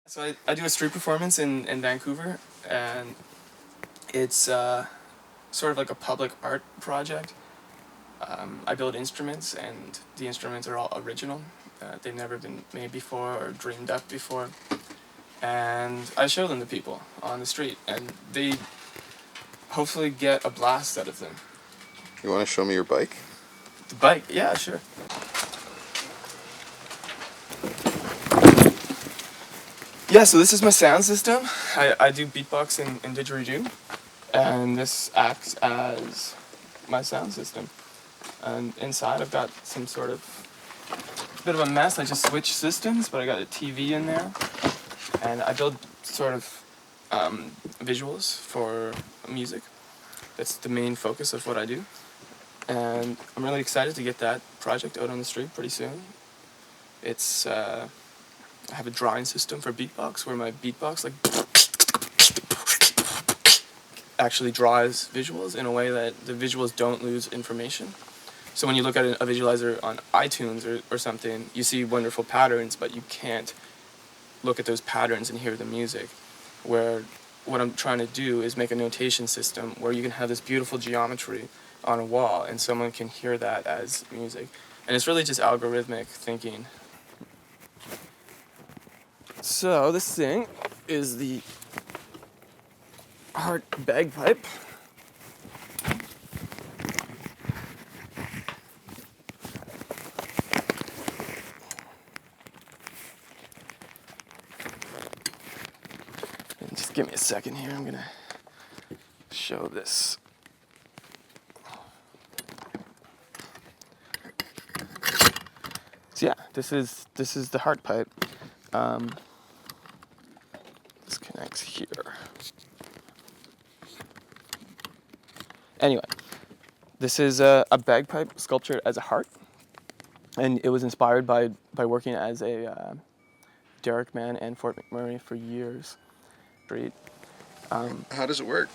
So I do a street performance in Vancouver, and it's sort of like a public art project. I build instruments, and the instruments are all original. They've never been made before or dreamed up before. And I show them to people on the street, and they hopefully get a blast out of them. You want to show me your bike? The bike? Yeah, sure. Yeah, so this is my sound system. I do beatboxing and didgeridoo, and this acts as my sound system. And inside I've got some sort of bit of a mess. I just switched systems, but I got a TV in there, and I build sort of visuals for music. That's the main focus of what I do, and I'm really excited to get that project out on the street pretty soon. It's I have a drawing system for beatbox where my beatbox actually draws visuals in a way that the visuals don't lose information. So when you look at a visualizer on iTunes or something, you see wonderful patterns, but you can't look at those patterns and hear the music. Where what I'm trying to do is make a notation system where you can have this beautiful geometry on a wall and someone can hear that as music. And it's really just algorithmic thinking. So this thing is the heart bagpipe. And just give me a second here, I'm gonna show this. So yeah, this is the heart pipe. This connects here. Anyway, this is a bagpipe sculptured as a heart, and it was inspired by working as a derrick man in Fort McMurray for years. How does it work?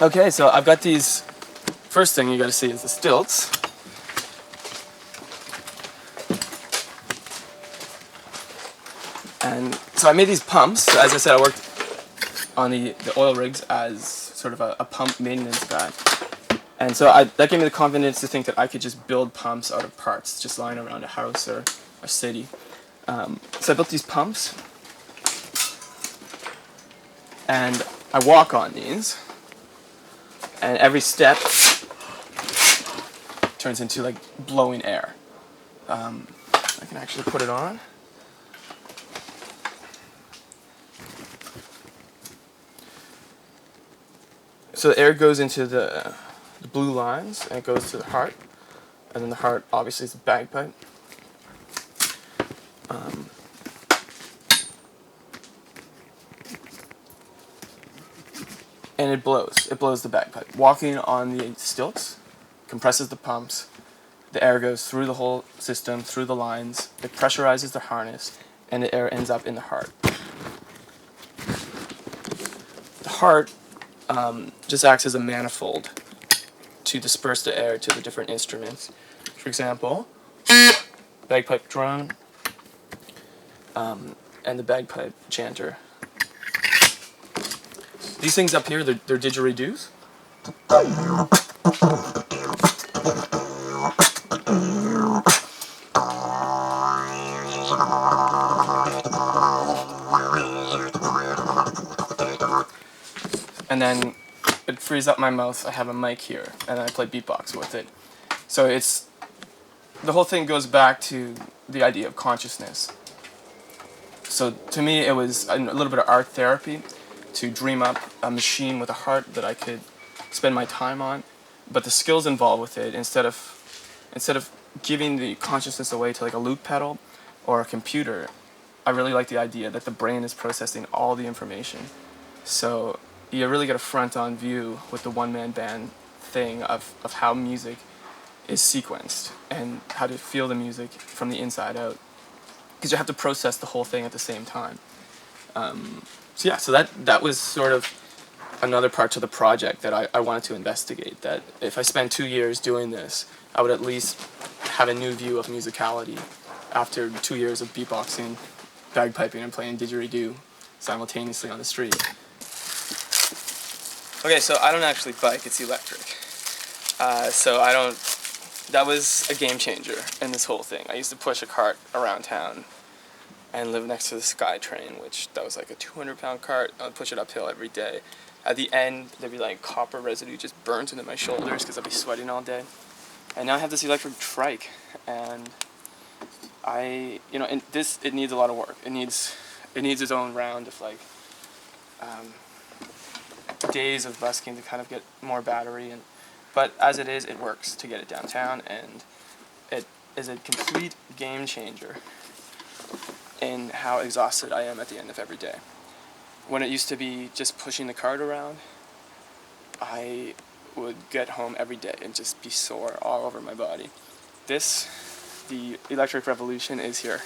Okay, so I've got these. First thing you got to see is the stilts. And so I made these pumps. So as I said, I worked on the oil rigs as sort of a pump maintenance guy. And so that gave me the confidence to think that I could just build pumps out of parts, just lying around a house or a city. So I built these pumps, and I walk on these, and every step turns into like blowing air. I can actually put it on. So the air goes into the blue lines, and it goes to the heart, and then the heart obviously is the bagpipe. And it blows the bagpipe. Walking on the stilts compresses the pumps, the air goes through the whole system, through the lines, it pressurizes the harness, and the air ends up in the heart. The heart just acts as a manifold to disperse the air to the different instruments. For example, bagpipe drone, and the bagpipe chanter. These things up here, they're didgeridoos. And then it frees up my mouth. I have a mic here, and I play beatbox with it. So the whole thing goes back to the idea of consciousness. So to me, it was a little bit of art therapy to dream up a machine with a heart that I could spend my time on, but the skills involved with it, instead of giving the consciousness away to like a loop pedal or a computer, I really like the idea that the brain is processing all the information. So you really get a front-on view with the one-man band thing of how music is sequenced and how to feel the music from the inside out, because you have to process the whole thing at the same time. So that was sort of another part to the project that I wanted to investigate. That if I spend 2 years doing this, I would at least have a new view of musicality after 2 years of beatboxing, bagpiping, and playing didgeridoo simultaneously on the street. Okay, so I don't actually bike, it's electric. So I don't, that was a game changer in this whole thing. I used to push a cart around town and live next to the skytrain, which that was like a 200-pound cart. I would push it uphill every day. At the end, there'd be like copper residue just burnt into my shoulders because I'd be sweating all day. And now I have this electric trike, and it needs a lot of work. It needs its own round of like days of busking to kind of get more battery, but as it is, it works to get it downtown, and it is a complete game changer in how exhausted I am at the end of every day. When it used to be just pushing the cart around, I would get home every day and just be sore all over my body. The electric revolution is here.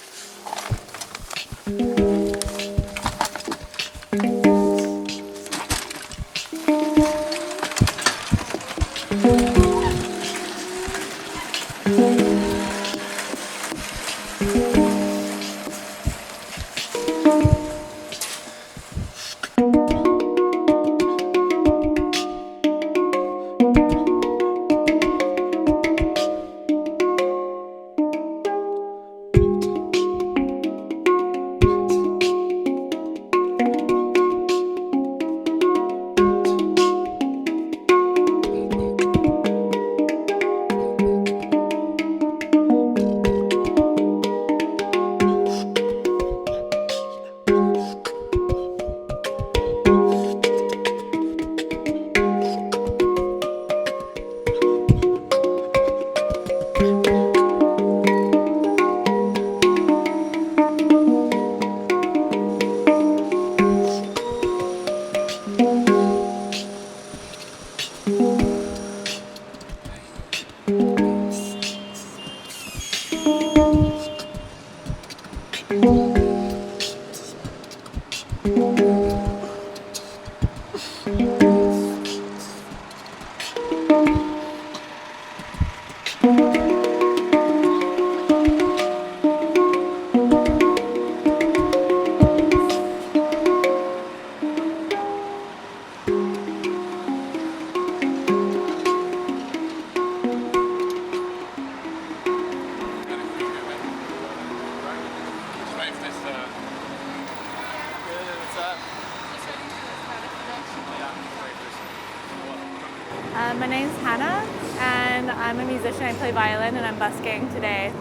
My name's Hannah, and I'm a musician. I play violin, and I'm busking today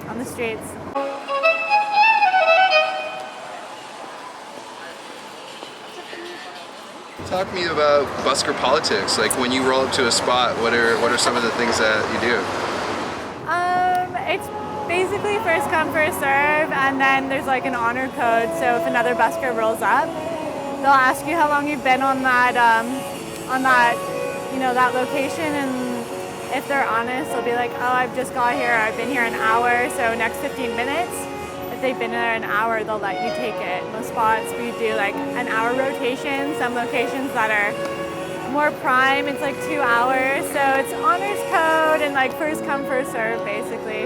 on the streets. Talk to me about busker politics. Like when you roll up to a spot, what are some of the things that you do? It's basically first come, first serve, and then there's like an honor code. So if another busker rolls up, they'll ask you how long you've been on that that location, and if they're honest, they'll be like, oh, I've just got here, I've been here an hour, so next 15 minutes. If they've been there an hour, they'll let you take it. Most spots we do like an hour rotation. Some locations that are more prime, it's like 2 hours. So it's honors code and like first come, first serve, basically.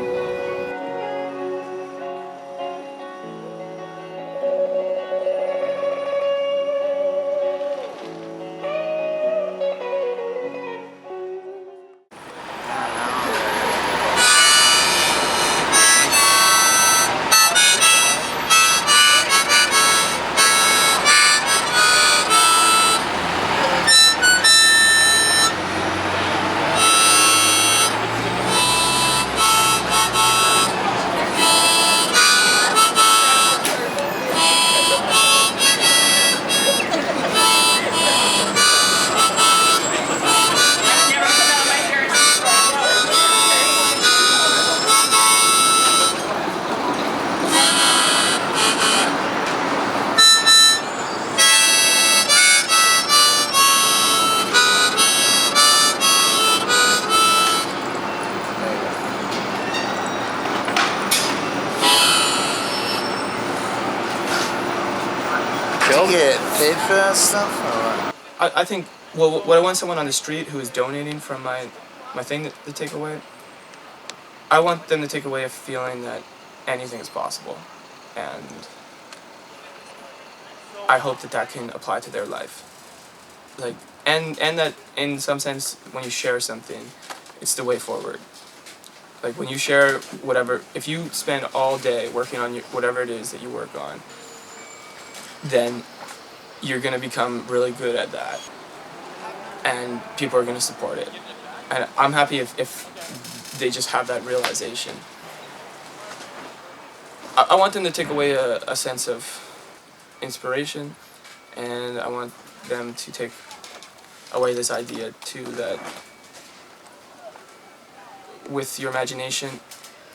Get paid for that stuff? Or what? I think, well, what I want someone on the street who is donating from my thing to take away, I want them to take away a feeling that anything is possible. And I hope that that can apply to their life. Like, and that in some sense, when you share something, it's the way forward. Like when you share whatever, if you spend all day working on whatever it is that you work on, then you're gonna become really good at that, and people are gonna support it. And I'm happy if they just have that realization. I want them to take away a sense of inspiration, and I want them to take away this idea too that with your imagination,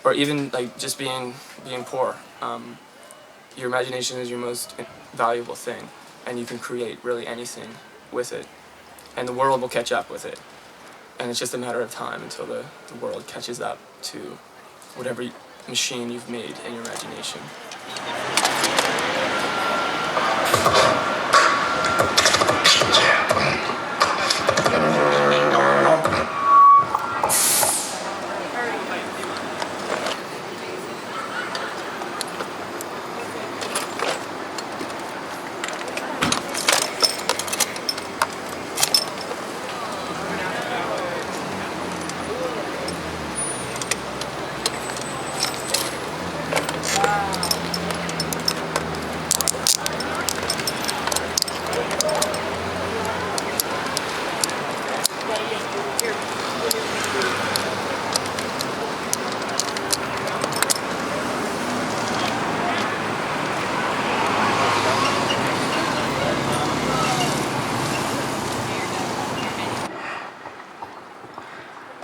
or even like just being poor, your imagination is your most valuable thing, and you can create really anything with it, and the world will catch up with it, and it's just a matter of time until the world catches up to whatever machine you've made in your imagination.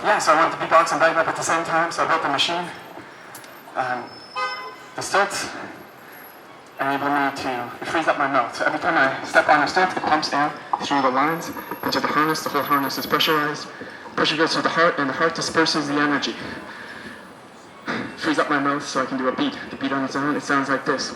Yeah, so I wanted to beatbox and bagpipe at the same time, so I built the machine. The stilts enable me to, it frees up my mouth. So every time I step on a stilt, it pumps down through the lines into the harness. The whole harness is pressurized. Pressure goes through the heart, and the heart disperses the energy. Frees up my mouth so I can do a beat. The beat on its own, it sounds like this.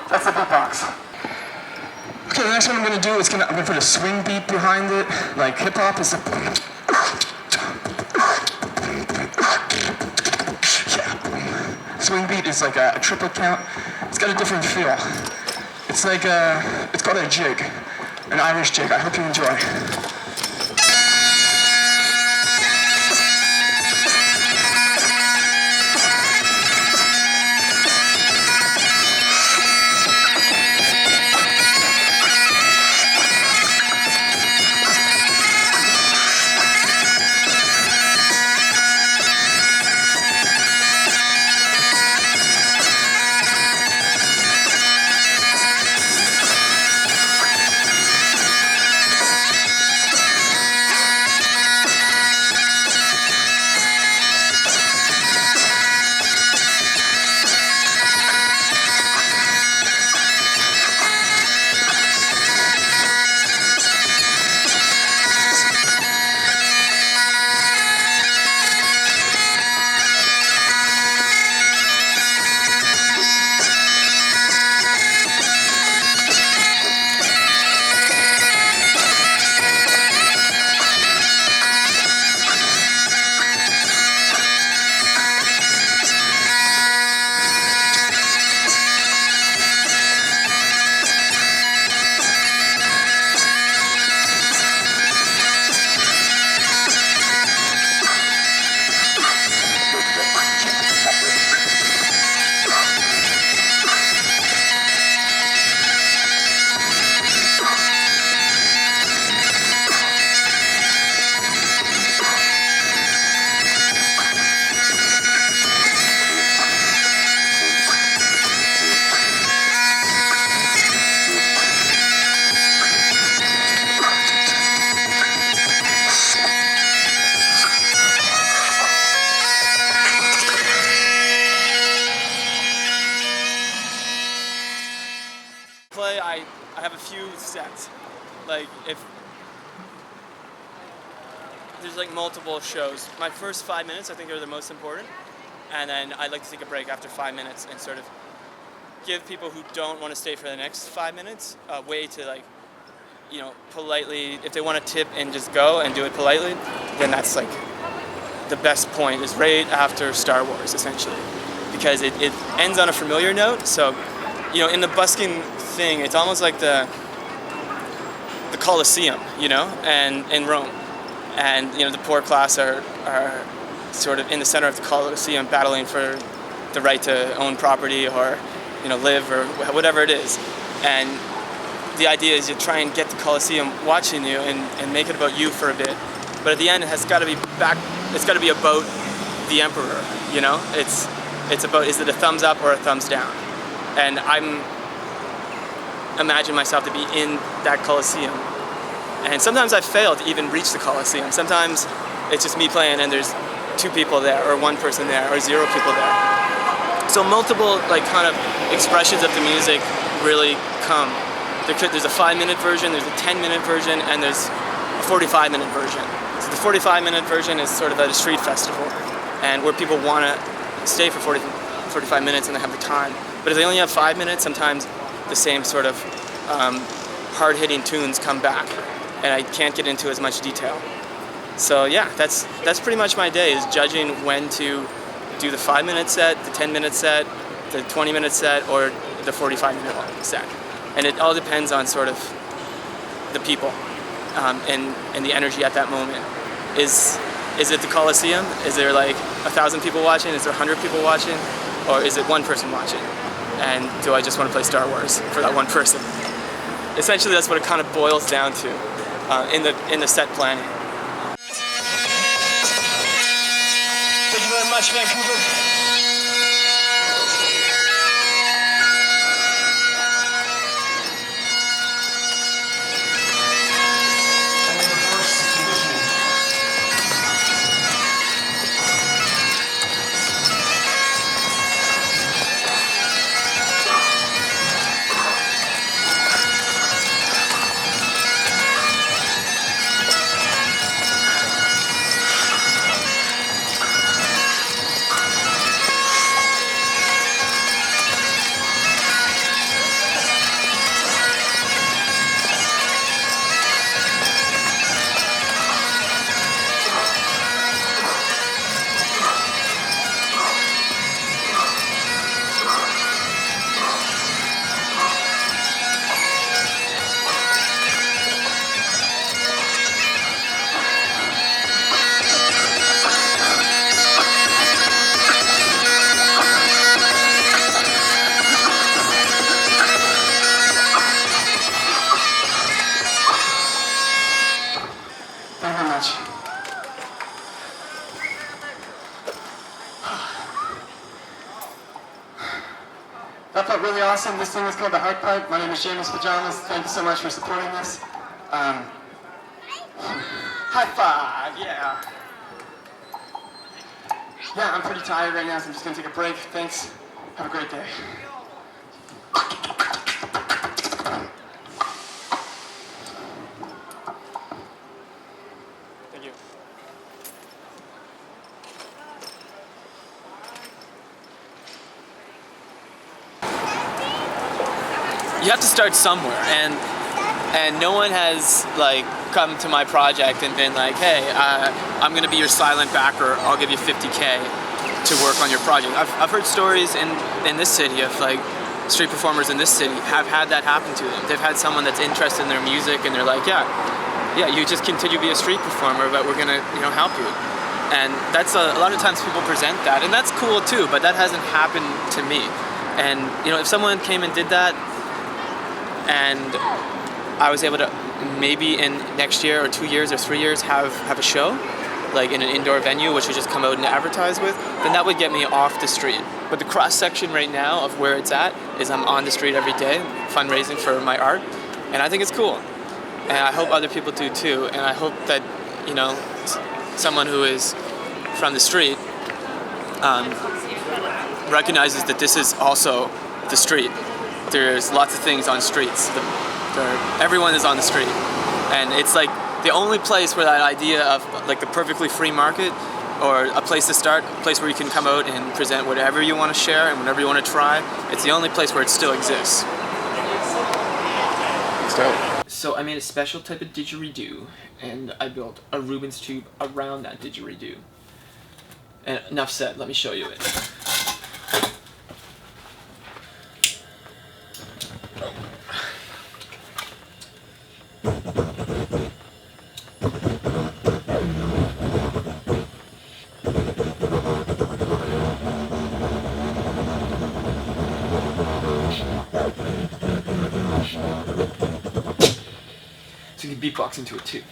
That's the beatbox. Okay, the next one I'm gonna do is I'm gonna put a swing beat behind it, like hip hop is a. Yeah. Swing beat is like a triple count. It's got a different feel. It's like it's called a jig, an Irish jig. I hope you enjoy. sets. Like if there's like multiple shows, my first 5 minutes I think are the most important, and then I'd like to take a break after 5 minutes and sort of give people who don't want to stay for the next 5 minutes a way to, like, you know, politely, if they want to tip and just go and do it politely, then that's like the best point, is right after Star Wars, essentially, because it ends on a familiar note. So, you know, in the busking thing, it's almost like the Colosseum, you know, and in Rome, and, you know, the poor class are sort of in the center of the Colosseum battling for the right to own property or, you know, live or whatever it is. And the idea is you try and get the Colosseum watching you and make it about you for a bit. But at the end, it's got to be about the emperor, you know? It's about, is it a thumbs up or a thumbs down? And imagine myself to be in that Colosseum. And sometimes I fail to even reach the Colosseum. Sometimes it's just me playing and there's 2 people there, or 1 person there, or 0 people there. So multiple, like, kind of expressions of the music really come. There's a 5-minute version, there's a 10-minute version, and there's a 45-minute version. So the 45-minute version is sort of at a street festival, and where people want to stay for 45 minutes and they have the time. But if they only have 5 minutes, sometimes the same sort of hard-hitting tunes come back, and I can't get into as much detail. So yeah, that's pretty much my day, is judging when to do the 5-minute set, the 10-minute set, the 20-minute set, or the 45-minute set. And it all depends on sort of the people and the energy at that moment. Is it the Colosseum? Is there like 1,000 people watching? Is there 100 people watching? Or is it 1 person watching? And do I just want to play Star Wars for that 1 person? Essentially, that's what it kind of boils down to in the set planning. Thank you very much, Vancouver. That felt really awesome. This thing is called the Heart Pipe. My name is Jamus Pajamas. Thank you so much for supporting this. High five, yeah. Yeah, I'm pretty tired right now, so I'm just gonna take a break. Thanks. Have a great day. Thank you. You have to start somewhere, and no one has like come to my project and been like, hey, I'm gonna be your silent backer, I'll give you $50K to work on your project. I've heard stories in this city of like street performers in this city have had that happen to them. They've had someone that's interested in their music and they're like, yeah, you just continue to be a street performer, but we're gonna, you know, help you. And that's a lot of times people present that, and that's cool too, but that hasn't happened to me. And you know, if someone came and did that, and I was able to maybe in next year or 2 years or 3 years have a show, like in an indoor venue, which we just come out and advertise with, then that would get me off the street. But the cross section right now of where it's at is I'm on the street every day, fundraising for my art, and I think it's cool. And I hope other people do too, and I hope that, you know, someone who is from the street recognizes that this is also the street. There's lots of things on streets. where everyone is on the street, and it's like the only place where that idea of like the perfectly free market, or a place to start, a place where you can come out and present whatever you want to share and whatever you want to try. It's the only place where it still exists. So I made a special type of didgeridoo, and I built a Rubens tube around that didgeridoo. And enough said, let me show you it. So you can beatbox into it too.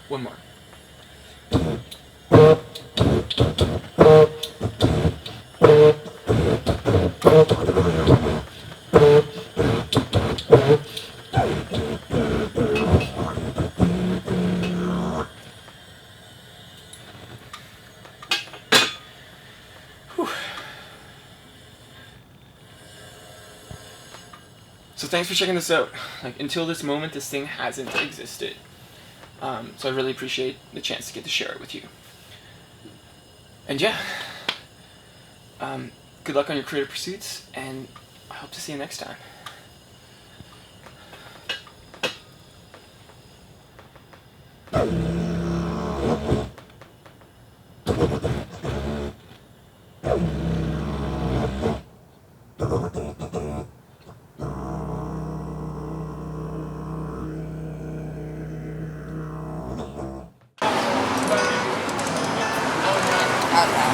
One more. So thanks for checking this out. Like, until this moment, this thing hasn't existed. So I really appreciate the chance to get to share it with you. And yeah, good luck on your creative pursuits, and I hope to see you next time.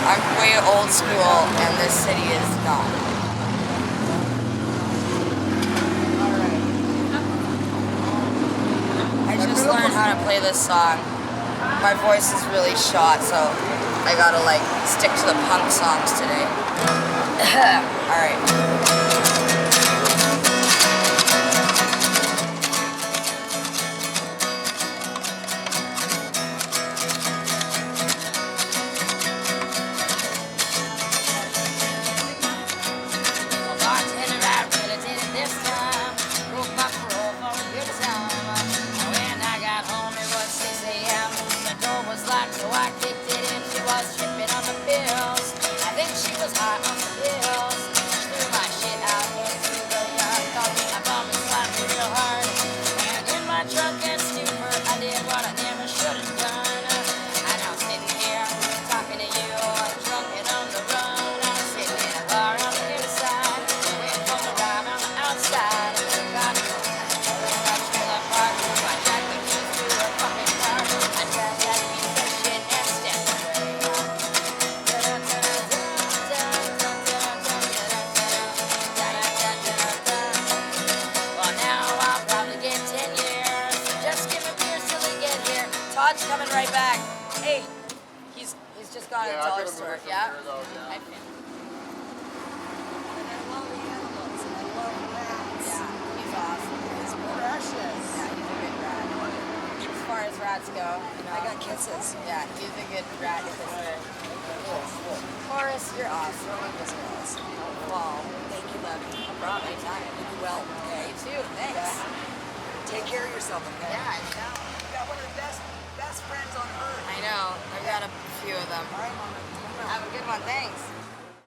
I'm way old school, and this city is not. I just learned how to play this song. My voice is really shot, so I gotta like stick to the punk songs today. Alright. So I kicked it in, she was tripping on the pills. I think she was high on the pills. Threw my shit out into the yard, thought I bombed and slapped me real hard. And in my drunken stupor, I did what I never should have done. And I'm sitting here, talking to you, drunk and on the run. I'm sitting in a bar on the inside, waiting for the ride on the outside. And I got my trailer park, so I jacked the keys to a fucking car. I grabbed that piece of shit and stepped away. Well, now I'll probably get 10 years. Just give me beers till they get here. Todd's coming right back. Hey, he's just got a dollar store. Yeah? I feel. And I love animals, and I love rats. Yeah, he's awesome. He's precious. Yeah, he's a good rat. As far as rats go, you know, I got kisses. Yeah, he's a good rat kisser. Horace, you're awesome. Well, thank you, love. No problem, anytime. You do well. Yeah, you too. Thanks. Yeah. Take care of yourself, okay? Yeah, I know. You got one of the best friends on earth. I know. I've got a few of them. All right, Mama. Have a good one. Thanks.